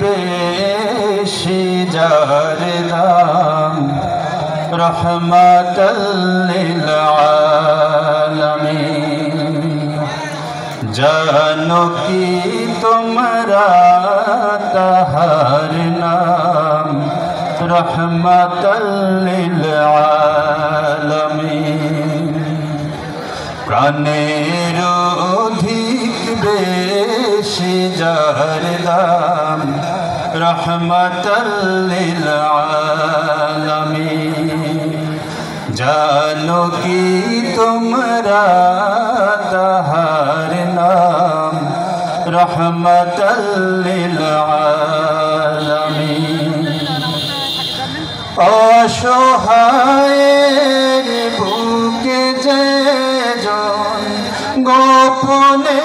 বেশি যার দাম রহমাতাল লিল আলামিন। জানো কি তোমরা তাহার নাম রহমাতাল লিল আলামিন। প্রাণের অধিক বেশি যার দাম রহমাতাল লিল আলামিন। জানো কি তোমরা তাহার নাম রহমাতাল লিল আলামিন। অসহায়ের বুকে যে জন গোপনে